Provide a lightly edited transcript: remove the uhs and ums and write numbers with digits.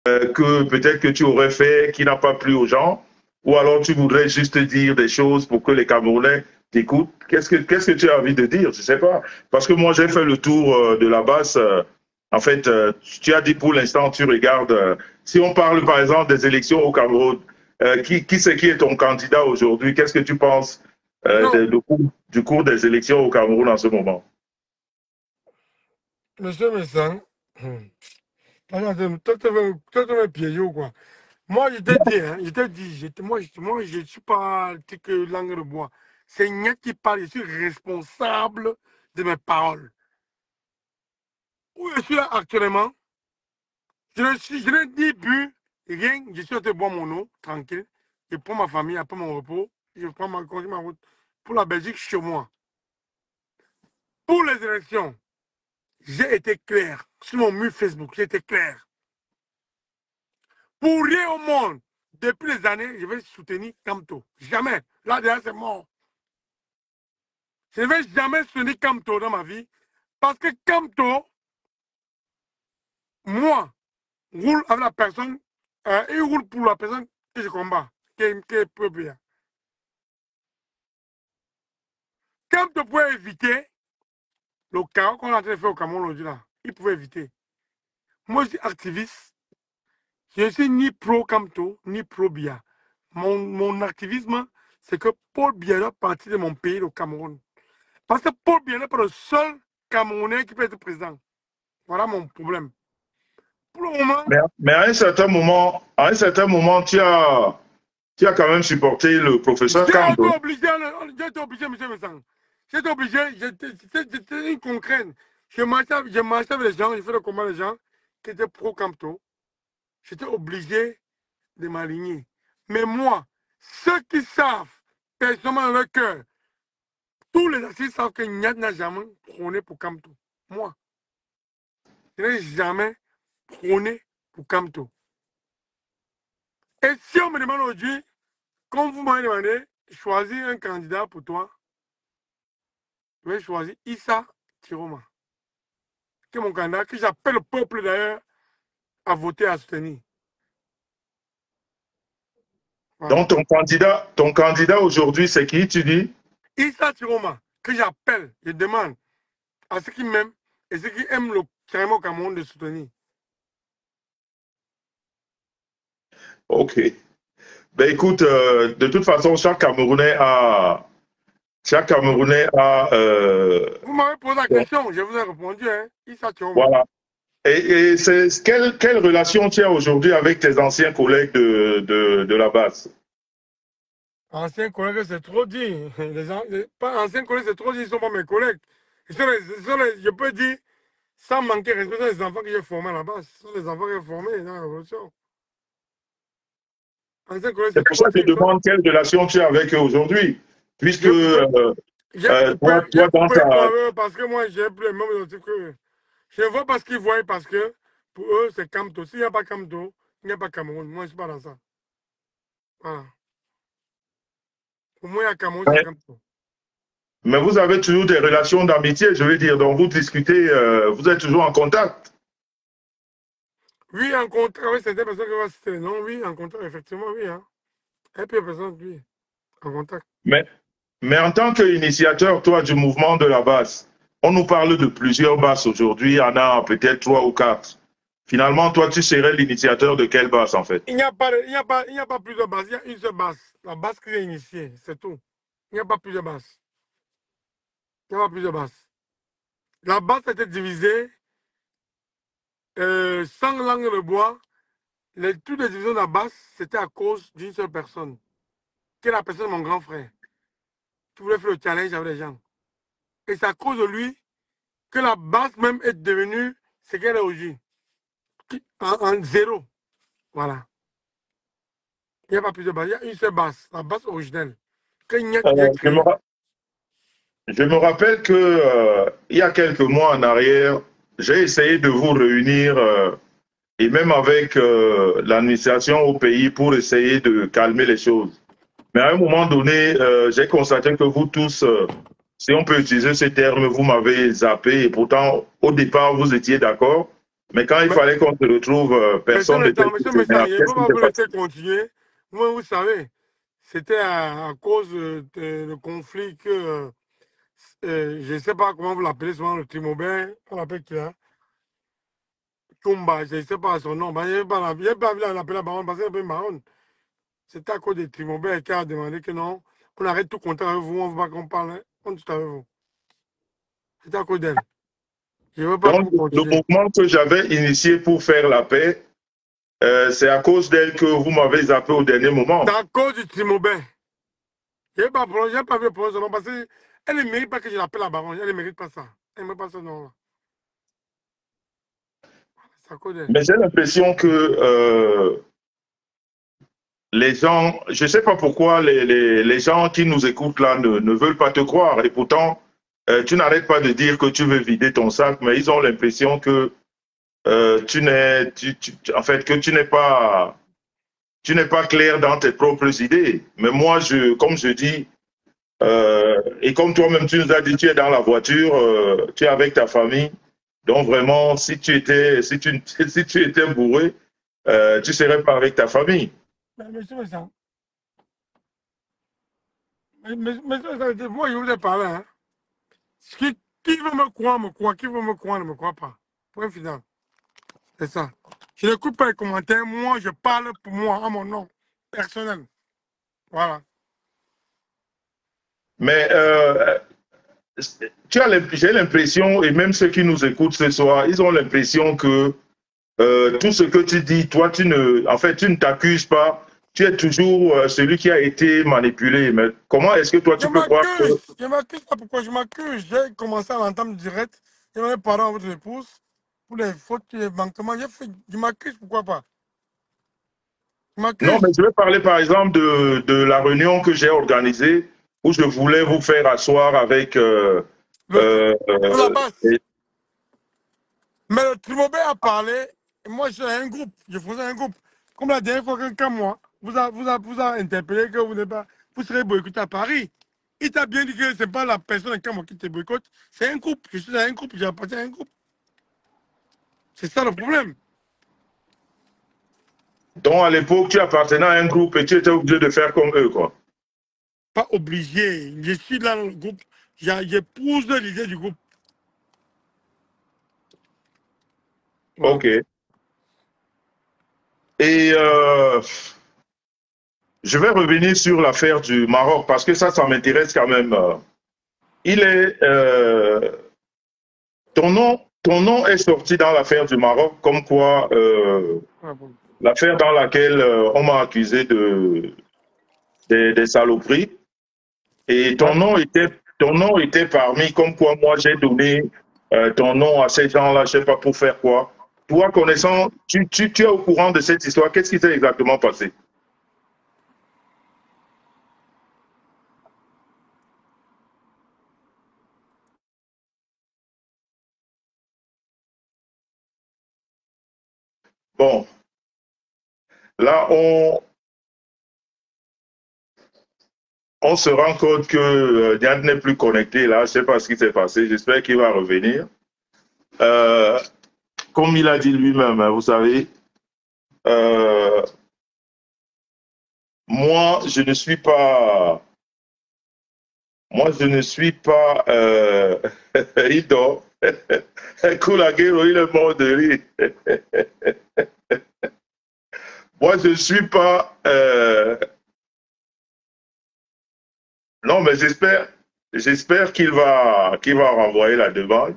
que peut-être que tu aurais fait qui n'a pas plu aux gens, ou alors tu voudrais juste dire des choses pour que les Camerounais t'écoutent. Qu'est-ce que tu as envie de dire? Je ne sais pas. Parce que moi, j'ai fait le tour de la base. En fait, tu as dit pour l'instant, tu regardes. Si on parle par exemple des élections au Cameroun, qui c'est qui est ton candidat aujourd'hui? Qu'est-ce que tu penses Non, du cours des élections au Cameroun en ce moment? monsieur Messang, toi, tu veux me piéger ou quoi? Moi, je t'ai dit, hein, moi, je ne suis pas que langue de bois. C'est Nya qui parle, je suis responsable de mes paroles. Où je suis là actuellement, je n'ai ni bu, rien, je suis en train de boire mon eau, tranquille. Je prends ma famille, après mon repos, je prends ma route pour la Belgique chez moi. Pour les élections, j'ai été clair. Sur mon mur Facebook, j'ai été clair. Pour rien au monde, depuis les années, je vais soutenir Kamto. Jamais. Là, déjà, c'est mort. Je ne vais jamais soutenir Kamto dans ma vie. Parce que Kamto, moi, roule avec la personne, il roule pour la personne que je combats, qui est peu bien. Kamto pouvait éviter le chaos qu'on est en train de faire au Cameroun aujourd'hui là. Il pouvait éviter. Moi, je suis activiste. Je ne suis ni pro Kamto, ni pro Bia. Mon activisme, c'est que Paul Biya doit partir de mon pays, le Cameroun. Parce que Paul Biya n'est pas le seul Camerounais qui peut être président. Voilà mon problème. Pour le moment, Mais à un certain moment, tu as quand même supporté le professeur Kamto. j'ai été obligé, monsieur Messang. J'ai été obligé, j'étais une concrète. Je marchais avec les gens, je faisais le combat avec les gens qui étaient pro-Campto. J'étais obligé de m'aligner. Mais moi, ceux qui savent, personnellement dans leur cœur, tous les artistes savent que Niad n'a jamais prôné pour Campto. Moi, je n'ai jamais prôné pour Campto. Et si on me demande aujourd'hui, comme vous m'avez demandé, choisir un candidat pour toi, je vais choisir Issa Tiroma, qui est mon candidat, que j'appelle le peuple d'ailleurs à voter, à soutenir. Voilà. Donc ton candidat aujourd'hui, c'est qui, tu dis? Issa Tiroma, que j'appelle, je demande à ceux qui m'aiment et ceux qui aiment le carrément Cameroun de soutenir. Ok. Ben écoute, de toute façon, chaque Camerounais a, Vous m'avez posé la question, je vous ai répondu, hein, Issa Tiroma. voilà. Et quelle relation tu as aujourd'hui avec tes anciens collègues de la base? Anciens collègues, c'est trop dit. Pas anciens collègues, c'est trop dit, ils ne sont pas mes collègues. Je peux dire, sans manquer de respect, ce sont les enfants que j'ai formés là-bas. Ce sont les enfants que j'ai formés dans la révolution. Anciens collègues, C'est c'est pour ça trop que je dit. demande quelle relation tu as avec eux aujourd'hui. Puisque J'ai coupé, j'ai toi, dans coupé pour ta... eux parce que moi, j'ai plus les mêmes objectifs qu'eux. Je vois parce qu'ils voient, parce que pour eux, c'est Kamto. S'il n'y a pas Kamto, il n'y a pas Cameroun. Moi, je ne suis pas dans ça. Voilà. Pour moi, il y a Cameroun, c'est Kamto. Mais vous avez toujours des relations d'amitié, je veux dire. Donc vous discutez, vous êtes toujours en contact. Oui, en contrat, oui, certaines personnes qui vont citer les noms, oui, en contact, effectivement, oui. Hein. Et puis, personne, oui, en contact. Mais, mais en tant qu'initiateur, toi, du mouvement de la base, on nous parle de plusieurs bases aujourd'hui. Il y en a peut-être trois ou quatre. Finalement, toi, tu serais l'initiateur de quelle base, en fait? Il n'y a pas plusieurs bases, il y a une seule base. La base qui est initiée, c'est tout. Il n'y a pas plusieurs bases. Il n'y a pas plusieurs bases. La base a été divisée sans langue de bois. Toutes les divisions de la base, c'était à cause d'une seule personne, qui est la personne de mon grand frère, qui voulait faire le challenge avec les gens. Et c'est à cause de lui que la base même est devenue ce qu'elle est aujourd'hui. En zéro. Voilà. Il n'y a pas plusieurs bases. Il y a une seule base, la base originelle, que Niak Euh, vient je me, créer. ra- je me rappelle que il y a quelques mois en arrière, j'ai essayé de vous réunir et même avec l'administration au pays pour essayer de calmer les choses. Mais à un moment donné, j'ai constaté que vous tous, si on peut utiliser ces termes, vous m'avez zappé et pourtant, au départ, vous étiez d'accord. Mais quand il Mais, fallait qu'on se retrouve, personne n'était monsieur senior. Messang, je ne Qu'est-ce peux qui pas s'est vous laisser passé? continuer. Moi, vous savez, c'était à cause de conflit que, je ne sais pas comment vous l'appelez souvent, le Trimobin, on l'appelle qui là? Tumba, je ne sais pas son nom. Ben, il n'y a pas l'appeler la baronne parce qu'elle est marron. C'était à cause de Trimobin qui a demandé que non, on arrête tout contact avec vous, on ne veut pas qu'on parle, hein. On est tout avec vous. C'était à cause d'elle. Je ne veux pas que Donc, vous le continuiez. mouvement que j'avais initié pour faire la paix, c'est à cause d'elle que vous m'avez zappé au dernier C'est moment. à cause du Trimobin. Je n'ai pas, vu pour son nom parce qu'elle ne mérite pas que je l'appelle la baronne. Elle ne mérite pas ça. Elle ne mérite pas ce nom-là. C'est à cause d'elle. Mais j'ai l'impression que les gens, je ne sais pas pourquoi les gens qui nous écoutent là ne veulent pas te croire. Et pourtant, tu n'arrêtes pas de dire que tu veux vider ton sac, mais ils ont l'impression que en fait, que tu n'es pas clair dans tes propres idées. Mais moi, comme je dis, et comme toi-même tu nous as dit, tu es dans la voiture, tu es avec ta famille. Donc vraiment, si tu étais bourré, tu serais pas avec ta famille. Mais, monsieur Messan, moi je vous ai parlé. Hein. Qui veut me croire, me croit. Qui veut me croire, ne me croit pas. Point final. C'est ça. Je n'écoute pas les commentaires. Moi, je parle pour moi, à mon nom personnel. Voilà. Mais j'ai l'impression, et même ceux qui nous écoutent ce soir, ils ont l'impression que tout ce que tu dis, toi, en fait, tu ne t'accuses pas. Tu es toujours celui qui a été manipulé. Mais comment est-ce que toi, Je tu peux croire que... m'accuse. Je m'accuse pas pourquoi je m'accuse. J'ai commencé à l'entendre direct. J'ai même parlé à votre épouse pour les fautes et les manquements. Je m'accuse, pourquoi pas? Je Non, mais m'accuse. je vais parler par exemple de la réunion que j'ai organisée où je voulais vous faire asseoir avec... Pour la base. Mais le Trimobé a parlé, et moi j'ai un groupe, je faisais un groupe. Comme la dernière fois qu'un moi vous a interpellé que vous serez boycotté à Paris. Il t'a bien dit que ce n'est pas la personne de moi qui te boycotte, c'est un groupe. Je suis dans un groupe, j'ai appartenu à un groupe. C'est ça le problème. dont à l'époque, tu appartenais à un groupe et tu étais obligé de faire comme eux, quoi. Pas obligé. Je suis dans le groupe, j'épouse l'idée du groupe. Voilà. OK. Et je vais revenir sur l'affaire du Maroc parce que ça m'intéresse quand même. Il est... ton nom est sorti dans l'affaire du Maroc, comme quoi l'affaire dans laquelle on m'a accusé des saloperies. Et Ouais. ton nom était parmi, comme quoi moi j'ai donné ton nom à ces gens-là, je ne sais pas pour faire quoi. Toi, connaissant, tu es au courant de cette histoire, qu'est-ce qui s'est exactement passé? Bon, là, on se rend compte que Diane n'est plus connecté, là, je ne sais pas ce qui s'est passé, j'espère qu'il va revenir. Euh, comme il a dit lui-même, hein, vous savez, euh, moi, je ne suis pas... Moi, je ne suis pas... il dort. Koulagero, il est mort de rire. Moi, je ne suis pas... non, mais j'espère qu'il va renvoyer la demande.